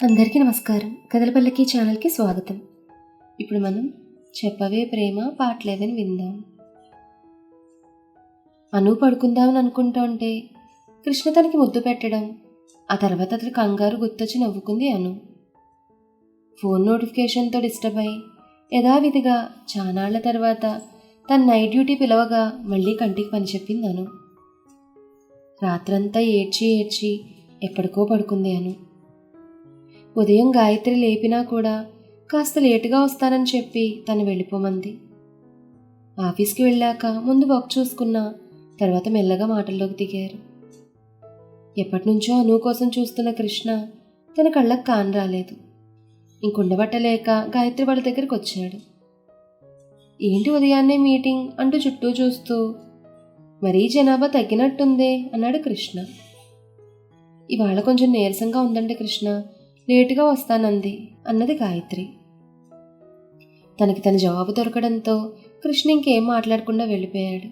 అందరికీ నమస్కారం. కథలపల్లకి ఛానల్కి స్వాగతం. ఇప్పుడు మనం చెప్పవే ప్రేమ పార్ట్ 11 విందాం. అను పడుకుందామని అనుకుంటుంటే కృష్ణ తనకి ముద్దు పెట్టడం, ఆ తర్వాత అతని కంగారు గుర్తొచ్చి నవ్వుకుంది అను. ఫోన్ నోటిఫికేషన్తో డిస్టర్బ్ అయి యథావిధిగా చానాళ్ల తర్వాత తన నైట్ డ్యూటీ పిలవగా మళ్ళీ కంటికి పని చెప్పింది అను. రాత్రంతా ఏడ్చి ఎప్పటికో పడుకుంది అను. ఉదయం గాయత్రి లేపినా కూడా కాస్త లేటుగా వస్తానని చెప్పి తను వెళ్ళిపోమంది. ఆఫీస్కి వెళ్ళాక ముందు వర్క్ చూసుకున్నా, తర్వాత మెల్లగా మాటల్లోకి దిగారు. ఎప్పటినుంచో అను కోసం చూస్తున్న కృష్ణ తన కళ్ళకు కాన్ రాలేదు. ఇంకుండబట్టలేక గాయత్రి వాళ్ళ దగ్గరికి వచ్చాడు. ఏంటి ఉదయాన్నే మీటింగ్ అంటూ చుట్టూ చూస్తూ, మరీ జనాభా తగ్గినట్టుందే అన్నాడు కృష్ణ. ఇవాళ కొంచెం నీరసంగా ఉందండి కృష్ణ, లేటుగా వస్తానంది అన్నది గాయత్రి. తనకి తన జవాబు దొరకడంతో కృష్ణ ఇంకేం మాట్లాడకుండా వెళ్ళిపోయాడు.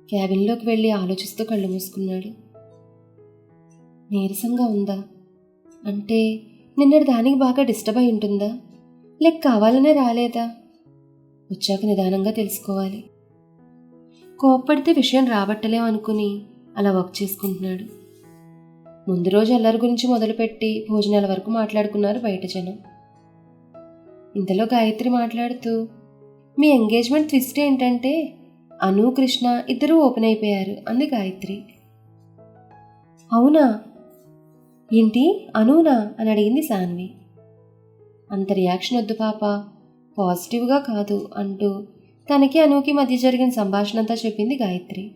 క్యాబిన్లోకి వెళ్ళి ఆలోచిస్తూ కళ్ళు మూసుకున్నాడు. నీరసంగా ఉందా అంటే నిన్నటి దానికి బాగా డిస్టర్బ్ అయి ఉంటుందా, లేక కావాలనే రాలేదా? వచ్చాక నిదానంగా తెలుసుకోవాలి. కోప్పడితే విషయం రాబట్టలేం అనుకుని అలా వర్క్ చేసుకుంటున్నాడు. ముందు రోజు అల్లరి గురించి మొదలుపెట్టి భోజనాల వరకు మాట్లాడుకున్నారు బయట జనం. ఇంతలో గాయత్రి మాట్లాడుతూ, మీ ఎంగేజ్మెంట్ ట్విస్ట్ ఏంటంటే అను కృష్ణ ఇద్దరూ ఓపెన్ అయిపోయారు అంది గాయత్రి. అవునా, ఏంటి అనునా అని అడిగింది సాన్వి. అంత రియాక్షన్ వద్దు పాప, పాజిటివ్గా కాదు అంటూ తనకి అనుకి మధ్య జరిగిన సంభాషణ అంతా చెప్పింది గాయత్రి.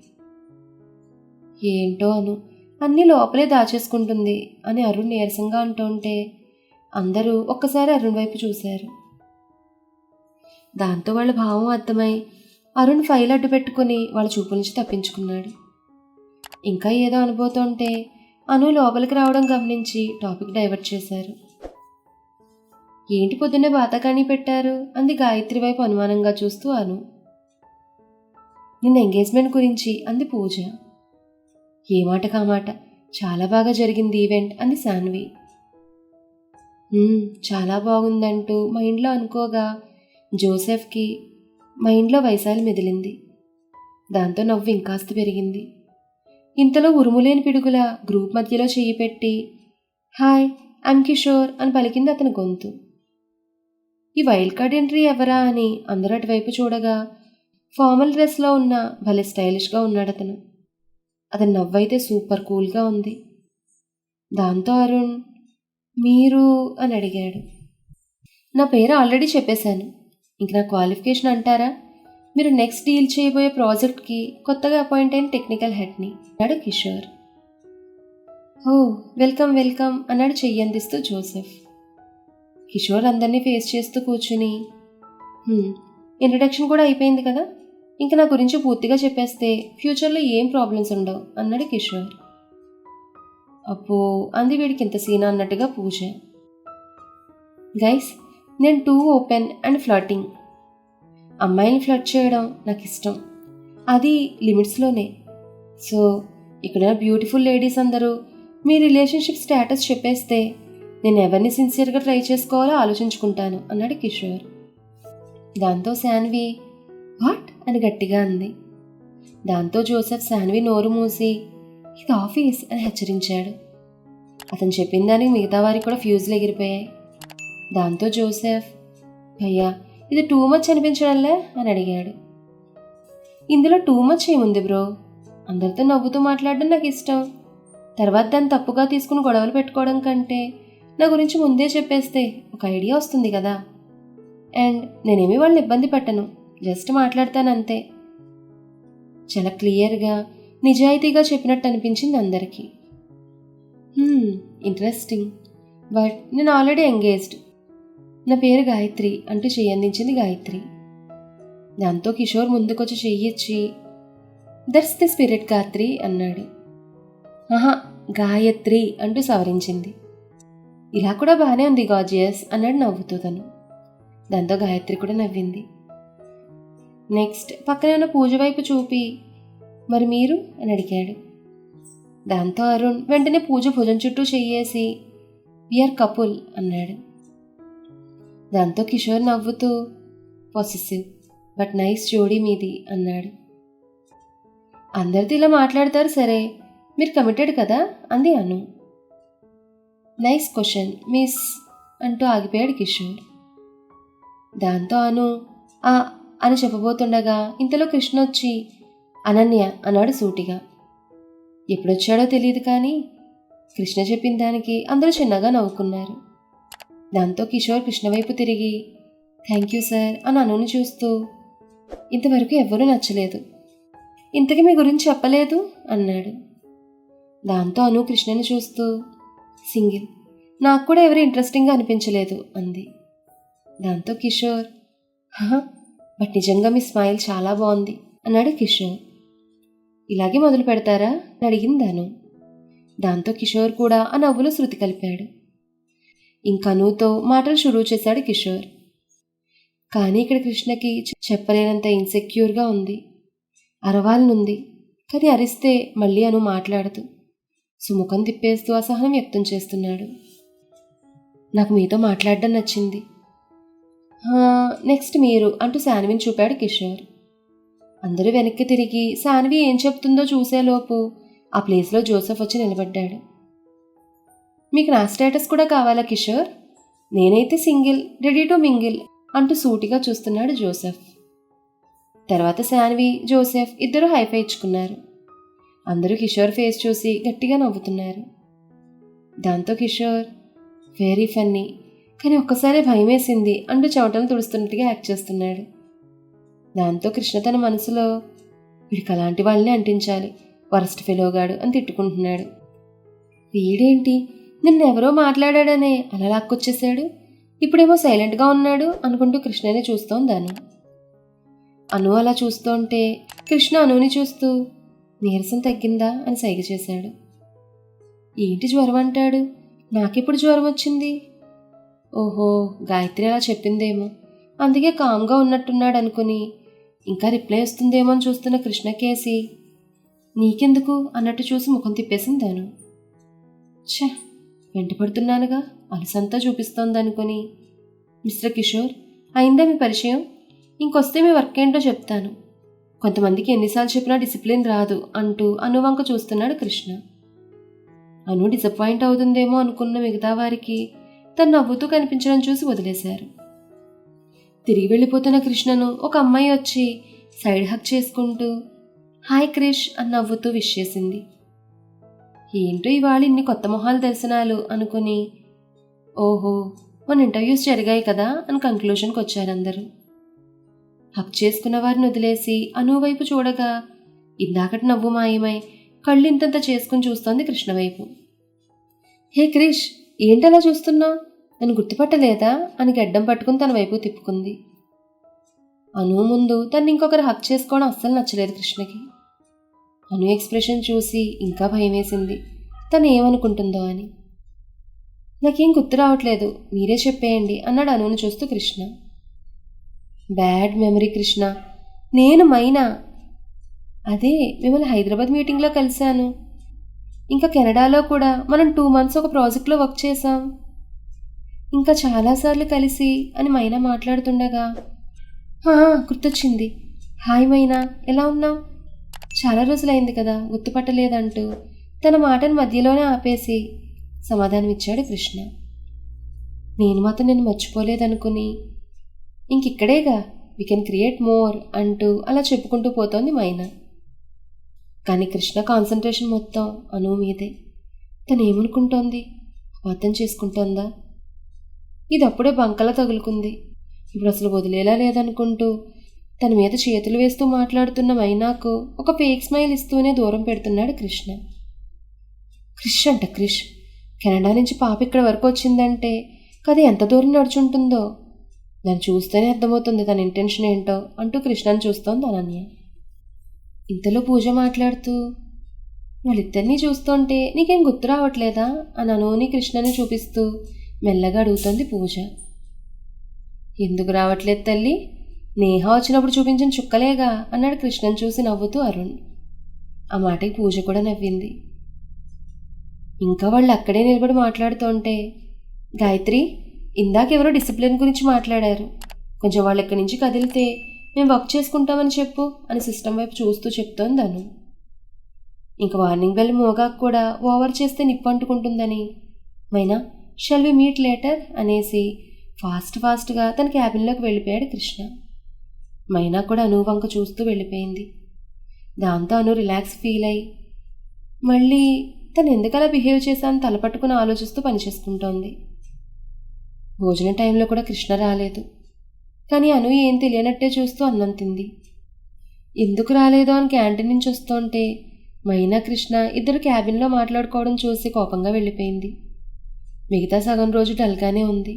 ఏంటో అను అన్నీ లోపలే దాచేసుకుంటుంది అని అరుణ్ నీరసంగా అంటుంటే అందరూ ఒక్కసారి అరుణ్ వైపు చూశారు. దాంతో వాళ్ళ భావం అర్థమై అరుణ్ ఫైల్ అడ్డు పెట్టుకుని వాళ్ళ చూపుల నుంచి తప్పించుకున్నాడు. ఇంకా ఏదో అనుభూతుంటే అను లోపలికి రావడం గమనించి టాపిక్ డైవర్ట్ చేశారు. ఏంటి పొద్దున్నే బాతకాణి పెట్టారు అంది గాయత్రి వైపు అనుమానంగా చూస్తూ అను. నిన్న ఎంగేజ్మెంట్ గురించి అంది పూజ. ఏ మాట కామాట చాలా బాగా జరిగింది ఈవెంట్ అంది సాన్వి. చాలా బాగుందంటూ మైండ్లో అనుకోగా జోసెఫ్కి మైండ్లో వైశాలి మెదిలింది. దాంతో నవ్వు ఇంకాస్త పెరిగింది. ఇంతలో ఉరుములేని పిడుగుల గ్రూప్ మధ్యలో చెయ్యి పెట్టి హాయ్ ఐమ్ కిషోర్ అని పలికింది అతని గొంతు. ఈ వైల్డ్ కార్డ్ ఎంట్రీ ఎవరా అని అందరూ అటువైపు చూడగా ఫార్మల్ డ్రెస్లో ఉన్న భలే స్టైలిష్గా ఉన్నాడు అతను. అతని నవ్వైతే సూపర్ కూల్గా ఉంది. దాంతో అరుణ్ మీరు అని అడిగాడు. నా పేరు ఆల్రెడీ చెప్పేశాను, ఇంక నా క్వాలిఫికేషన్ అంటారా? మీరు నెక్స్ట్ డీల్ చేయబోయే ప్రాజెక్ట్కి కొత్తగా అపాయింట్ అయిన టెక్నికల్ హెడ్ని అన్నాడు కిషోర్. ఓ వెల్కమ్ వెల్కమ్ అన్నాడు చెయ్యి అందిస్తూ జోసెఫ్. కిషోర్ అందరినీ ఫేస్ చేస్తూ కూర్చుని ఇంట్రడక్షన్ కూడా అయిపోయింది కదా, ఇంక నా గురించి పూర్తిగా చెప్పేస్తే ఫ్యూచర్లో ఏం ప్రాబ్లమ్స్ ఉండవు అన్నాడు కిషోర్. అప్పో అంది వీడికి ఇంత సీనా అన్నట్టుగా పూజ. గైస్, నేను టూ ఓపెన్ అండ్ ఫ్లర్టింగ్. అమ్మాయిని ఫ్లర్ట్ చేయడం నాకు ఇష్టం, అది లిమిట్స్లోనే. సో ఇక్కడ బ్యూటిఫుల్ లేడీస్ అందరూ మీ రిలేషన్షిప్ స్టేటస్ చెప్పేస్తే నేను ఎవరిని సిన్సియర్గా ట్రై చేసుకోవాలో ఆలోచించుకుంటాను అన్నాడు కిషోర్. దాంతో శాన్వి వాట్ అని గట్టిగా అంది. దాంతో జోసెఫ్ శాన్వి నోరు మూసి ఇది ఆఫీస్ అని హెచ్చరించాడు. అతను చెప్పిన దానికి మిగతా వారికి కూడా ఫ్యూజులు ఎగిరిపోయాయి. దాంతో జోసెఫ్ భయ్యా ఇది టూ మచ్ అనిపించడంలే అని అడిగాడు. ఇందులో టూ మచ్ ఏముంది బ్రో, అందరితో నవ్వుతూ మాట్లాడడం నాకు ఇష్టం. తర్వాత దాన్ని తప్పుగా తీసుకుని గొడవలు పెట్టుకోవడం కంటే నా గురించి ముందే చెప్పేస్తే ఒక ఐడియా వస్తుంది కదా. అండ్ నేనేమీ వాళ్ళని ఇబ్బంది పెట్టను, జస్ట్ మాట్లాడతానంతే. చాలా క్లియర్గా నిజాయితీగా చెప్పినట్టు అనిపించింది అందరికీ. ఇంట్రెస్టింగ్, బట్ నేను ఆల్రెడీ ఎంగేజ్డ్. నా పేరు గాయత్రి అంటూ చెయ్యందించింది గాయత్రి. దాంతో కిషోర్ ముందుకొచ్చి చెయ్యిచ్చి దట్స్ ది స్పిరిట్ గాయత్రి అన్నాడు. ఆహా గాయత్రి అంటూ సవరించింది. ఇలా కూడా బాగానే ఉంది గాజియస్ అన్నాడు నవ్వుతూ తను. దాంతో గాయత్రి కూడా నవ్వింది. నెక్స్ట్ పక్కనే ఉన్న పూజ వైపు చూపి మరి మీరు అని అడిగాడు. దాంతో అరుణ్ వెంటనే పూజ భుజం చుట్టూ చెయ్యేసి వీఆర్ కపుల్ అన్నాడు. దాంతో కిషోర్ నవ్వుతూ పొసెసివ్ బట్ నైస్ జోడీ మీది అన్నాడు. అందరితో ఇలా మాట్లాడతారు సరే, మీరు కమిటెడ్ కదా అంది అను. నైస్ క్వశ్చన్ మిస్ అంటూ ఆగిపోయాడు కిషోర్. దాంతో అను ఆ అని చెప్పబోతుండగా ఇంతలో కృష్ణ వచ్చి అనన్య అన్నాడు సూటిగా. ఎప్పుడొచ్చాడో తెలియదు కానీ కృష్ణ చెప్పిన దానికి అందరూ చిన్నగా నవ్వుకున్నారు. దాంతో కిషోర్ కృష్ణ వైపు తిరిగి థ్యాంక్ యూ సార్ అని అనుని చూస్తూ ఇంతవరకు ఎవ్వరూ నచ్చలేదు, ఇంతకీ మీ గురించి చెప్పలేదు అన్నాడు. దాంతో అను కృష్ణని చూస్తూ సింగిల్, నాకు కూడా ఎవరు ఇంట్రెస్టింగ్గా అనిపించలేదు అంది. దాంతో కిషోర్ బట్ నిజంగా మీ స్మైల్ చాలా బాగుంది అన్నాడు కిషోర్. ఇలాగే మొదలు పెడతారా అని అడిగింది అను. దాంతో కిషోర్ కూడా ఆ నవ్వులో శృతి కలిపాడు. ఇంకా అనుతో మాటలు షురూ చేశాడు కిషోర్. కానీ ఇక్కడ కృష్ణకి చెప్పలేనంత ఇన్సెక్యూర్గా ఉంది. అరవాలనుంది, కానీ అరిస్తే మళ్ళీ అను మాట్లాడదు. సుముఖం తిప్పేస్తూ అసహనం వ్యక్తం చేస్తున్నాడు. నాకు మీతో మాట్లాడడం నచ్చింది. నెక్స్ట్ మీరు అంటూ శాన్విని చూపాడు కిషోర్. అందరూ వెనక్కి తిరిగి శాన్వి ఏం చెప్తుందో చూసేలోపు ఆ ప్లేస్లో జోసెఫ్ వచ్చి నిలబడ్డాడు. మీకు నా స్టేటస్ కూడా కావాలా కిషోర్? నేనైతే సింగిల్, రెడీ టు మింగిల్ అంటూ సూటిగా చూస్తున్నాడు జోసెఫ్. తర్వాత శాన్వి, జోసెఫ్ ఇద్దరు హైఫై ఇచ్చుకున్నారు. అందరూ కిషోర్ ఫేస్ చూసి గట్టిగా నవ్వుతున్నారు. దాంతో కిషోర్ వెరీ ఫన్నీ, కానీ ఒక్కసారి భయమేసింది అంటూ చెమటలు తుడుస్తున్నట్టుగా యాక్ట్ చేస్తున్నాడు. దాంతో కృష్ణ తన మనసులో వీడికి అలాంటి వాళ్ళని అంటించాలి, వరస్ట్ ఫెలోగాడు అని తిట్టుకుంటున్నాడు. వీడేంటి నిన్నెవరో మాట్లాడాడనే అలా లాక్కొచ్చేసాడు, ఇప్పుడేమో సైలెంట్గా ఉన్నాడు అనుకుంటూ కృష్ణని చూస్తోంది అను. అను అలా చూస్తుంటే కృష్ణ అనుని చూస్తూ నీరసం తగ్గిందా అని సైగ చేశాడు. ఏంటి జ్వరం అంటాడు, నాకెప్పుడు జ్వరం వచ్చింది? ఓహో, గాయత్రి అలా చెప్పిందేమో, అందుకే కామ్గా ఉన్నట్టున్నాడు అనుకుని ఇంకా రిప్లై వస్తుందేమో అని చూస్తున్న కృష్ణకేసి నీకెందుకు అన్నట్టు చూసి ముఖం తిప్పేసింది అను. వెంటపడుతున్నానుగా అలసంతా చూపిస్తోంది అనుకుని మిస్టర్ కిషోర్ అయిందా మీ పరిచయం? ఇంకొస్తే మీ వర్క్ ఏంటో చెప్తాను. కొంతమందికి ఎన్నిసార్లు చెప్పినా డిసిప్లిన్ రాదు అంటూ అను వంక చూస్తున్నాడు కృష్ణ. అను డిసప్పాయింట్ అవుతుందేమో అనుకున్న మిగతా వారికి తను నవ్వుతూ కనిపించడం చూసి వదిలేశారు. తిరిగి వెళ్ళిపోతున్న కృష్ణను ఒక అమ్మాయి వచ్చి సైడ్ హక్ చేసుకుంటూ హాయ్ క్రిష్ అని నవ్వుతూ విష్ చేసింది. ఏంటో ఇవాళ ఇన్ని కొత్త మొహాల దర్శనాలు అనుకుని ఓహో మన ఇంటర్వ్యూస్ జరిగాయి కదా అని కంక్లూషన్కి వచ్చారందరూ. హక్ చేసుకున్న వారిని వదిలేసి అను వైపు చూడగా ఇందాకటి నవ్వు మాయమై కళ్ళు ఇంతంత చేసుకుని చూస్తోంది కృష్ణ వైపు. హే క్రిష్, ఏంటలా చూస్తున్నావు, నన్ను గుర్తుపట్టలేదా అని గడ్డం పట్టుకుని తన వైపు తిప్పుకుంది. అను ముందు తను ఇంకొకరు హక్ చేసుకోవడం అస్సలు నచ్చలేదు కృష్ణకి. అను ఎక్స్ప్రెషన్ చూసి ఇంకా భయం వేసింది, తను ఏమనుకుంటుందో అని. నాకేం గుర్తు రావట్లేదు, మీరే చెప్పేయండి అన్నాడు అనుని చూస్తూ కృష్ణ. బ్యాడ్ మెమరీ కృష్ణ, నేను మైనా. అదే మిమ్మల్ని హైదరాబాద్ మీటింగ్లో కలిశాను, ఇంకా కెనడాలో కూడా మనం 2 months ఒక ప్రాజెక్ట్లో వర్క్ చేశాం, ఇంకా చాలాసార్లు కలిసి అని మైనా మాట్లాడుతుండగా గుర్తొచ్చింది. హాయ్ మైనా, ఎలా ఉన్నావు? చాలా రోజులైంది కదా గుర్తుపట్టలేదంటూ తన మాటను మధ్యలోనే ఆపేసి సమాధానం ఇచ్చాడు కృష్ణ. నేను మాత్రం నేను మర్చిపోలేదనుకుని ఇంకిక్కడేగా వీ కెన్ క్రియేట్ మోర్ అంటూ అలా చెప్పుకుంటూ పోతోంది మైనా. కానీ కృష్ణ కాన్సన్ట్రేషన్ మొత్తం అను మీదే. తను ఏమనుకుంటోంది, అర్థం చేసుకుంటోందా? ఇది అప్పుడే బంకలా తగులుకుంది, ఇప్పుడు అసలు వదిలేలా లేదనుకుంటూ తన మీద చేతులు వేస్తూ మాట్లాడుతున్న మైనాకు ఒక ఫేక్ స్మైల్ ఇస్తూనే దూరం పెడుతున్నాడు కృష్ణ. క్రిష్ అంట క్రిష్, కెనడా నుంచి పాప ఇక్కడ వరకు వచ్చిందంటే కథ ఎంత దూరం నడుచుంటుందో, దాన్ని చూస్తేనే అర్థమవుతుంది తన ఇంటెన్షన్ ఏంటో అంటూ కృష్ణని చూస్తోంది అనన్య. ఇంతలో పూజ మాట్లాడుతూ వాళ్ళిద్దరినీ చూస్తుంటే నీకేం గుర్తు రావట్లేదా అని అనుని కృష్ణని చూపిస్తూ మెల్లగా అడుగుతోంది పూజ. ఎందుకు రావట్లేదు తల్లి, నేహ వచ్చినప్పుడు చూపించిన చుక్కలేగా అన్నాడు కృష్ణని చూసి నవ్వుతూ అరుణ్. ఆ మాటకి పూజ కూడా నవ్వింది. ఇంకా వాళ్ళు అక్కడే నిలబడి మాట్లాడుతుంటే గాయత్రి, ఇందాకెవరో డిసిప్లిన్ గురించి మాట్లాడారు. కొంచెం వాళ్ళు ఇక్కడి నుంచి కదిలితే మేము వర్క్ చేసుకుంటామని చెప్పు అని సిస్టమ్ వైపు చూస్తూ చెప్తోంది అను. ఇంక వార్నింగ్ బెల్ మోగాకు కూడా ఓవర్ చేస్తే నిప్పు అంటుకుంటుందని, మైనా షల్ వి మీట్ లేటర్ అనేసి ఫాస్ట్గా తన క్యాబిన్లోకి వెళ్ళిపోయాడు కృష్ణ. మైనా కూడా అను వంక చూస్తూ వెళ్ళిపోయింది. దాంతో అను రిలాక్స్ ఫీల్ అయి మళ్ళీ తను ఎందుకలా బిహేవ్ చేశాను తలపట్టుకుని ఆలోచిస్తూ పనిచేసుకుంటోంది. భోజన టైంలో కూడా కృష్ణ రాలేదు. కానీ అను ఏం తెలియనట్టే చూస్తూ అన్నం తింది. ఎందుకు రాలేదో అని క్యాంటీన్ నుంచి వస్తుంటే మైనా కృష్ణ ఇద్దరు క్యాబిన్లో మాట్లాడుకోవడం చూసి కోపంగా వెళ్ళిపోయింది. మిగతా సగం రోజు డల్గానే ఉంది.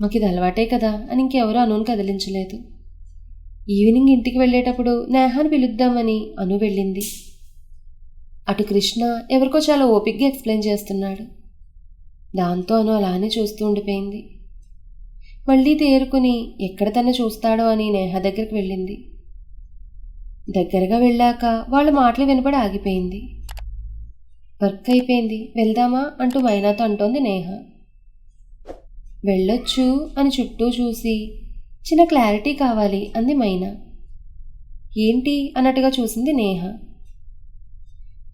మాకు ఇది అలవాటే కదా అని ఇంకెవరూ అనుని కదిలించలేదు. ఈవినింగ్ ఇంటికి వెళ్ళేటప్పుడు నేహాన్ని పిలుద్దామని అను వెళ్ళింది. అటు కృష్ణ ఎవరికో చాలా ఓపిక్గా ఎక్స్ప్లెయిన్ చేస్తున్నాడు. దాంతో అను అలానే చూస్తూ ఉండిపోయింది. మళ్ళీ తేరుకుని ఎక్కడ తను చూస్తాడో అని నేహ దగ్గరికి వెళ్ళింది. దగ్గరగా వెళ్ళాక వాళ్ళ మాటలు వినపడి ఆగిపోయింది. వర్క్ అయిపోయింది, వెళ్దామా అంటూ మైనాతో అంటోంది నేహ. వెళ్ళొచ్చు అని చుట్టూ చూసి చిన్న క్లారిటీ కావాలి అంది మైనా. ఏంటి అన్నట్టుగా చూసింది నేహ.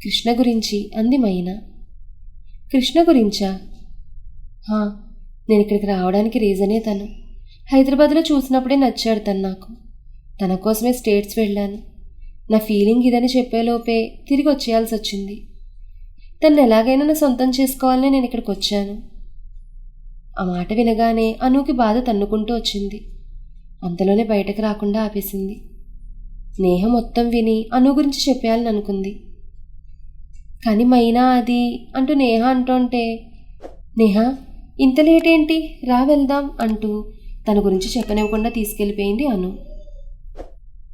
కృష్ణ గురించి అంది మైనా. కృష్ణ గురించా? నేను ఇక్కడికి రావడానికి రీజనే తను. హైదరాబాద్లో చూసినప్పుడే నచ్చాడు తను నాకు. తన కోసమే స్టేట్స్ వెళ్ళాను. నా ఫీలింగ్ ఇదని చెప్పేలోపే తిరిగి వచ్చేయాల్సి వచ్చింది. తను ఎలాగైనా నా సొంతం చేసుకోవాలని నేను ఇక్కడికి వచ్చాను. ఆ మాట వినగానే అనుకి బాధ తన్నుకుంటూ వచ్చింది. అంతలోనే బయటకు రాకుండా ఆపేసింది. నేహ మొత్తం విని అను గురించి చెప్పేయాలని అనుకుంది. కానీ మైనా అది అంటూ నేహ అంటుంటే, నేహ ఇంత లేట్ ఏంటి, రా వెళ్దాం అంటూ తన గురించి చెప్పనివ్వకుండా తీసుకెళ్ళిపోయింది అను.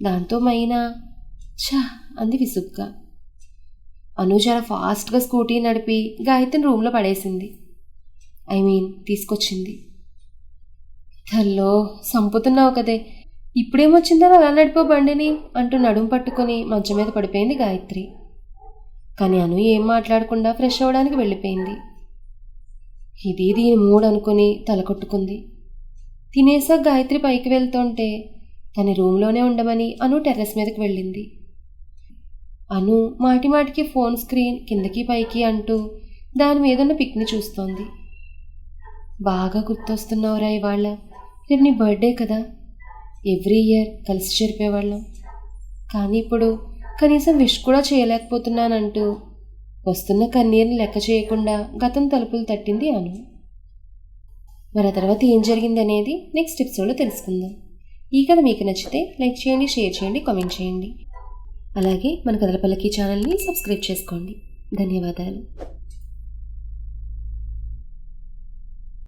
దాంతో మైనా ఛా అంది విసుగ్గా. అను చాలా ఫాస్ట్గా స్కూటీ నడిపి గాయత్రిని రూమ్లో పడేసింది. తీసుకొచ్చింది. తల్లో సంపుతున్నావు కదే, ఇప్పుడేమొచ్చిందని అలా నడిపో బండిని అంటూ నడుము పట్టుకుని మంచం మీద పడిపోయింది గాయత్రి. కానీ అను ఏం మాట్లాడకుండా ఫ్రెష్ అవ్వడానికి వెళ్ళిపోయింది. ఇది దీని మూడ్ అనుకుని తల కొట్టుకుంది. తినేసాక గాయత్రి పైకి వెళ్తుంటే తన రూమ్లోనే ఉండమని అను టెర్రస్ మీదకి వెళ్ళింది. అను మాటిమాటికి ఫోన్ స్క్రీన్ కిందకి పైకి అంటూ దాని మీద ఉన్న పిక్ని చూస్తోంది. బాగా గుర్తొస్తున్నావురా ఇవాళ, రేపు నీ బర్త్డే కదా, ఎవ్రీ ఇయర్ కలిసి జరిపేవాళ్ళం. కానీ ఇప్పుడు కనీసం విష్ కూడా చేయలేకపోతున్నానంటూ వస్తున్న కన్నీరుని లెక్క చేయకుండా గతం తలుపులు తట్టింది అను. మరి ఆ తర్వాత ఏం జరిగింది అనేది నెక్స్ట్ ఎపిసోడ్లో తెలుసుకుందాం. ఈ కథ మీకు నచ్చితే లైక్ చేయండి, షేర్ చేయండి, కామెంట్ చేయండి. అలాగే మన కథల పల్లకి ఛానల్ని సబ్స్క్రైబ్ చేసుకోండి. ధన్యవాదాలు.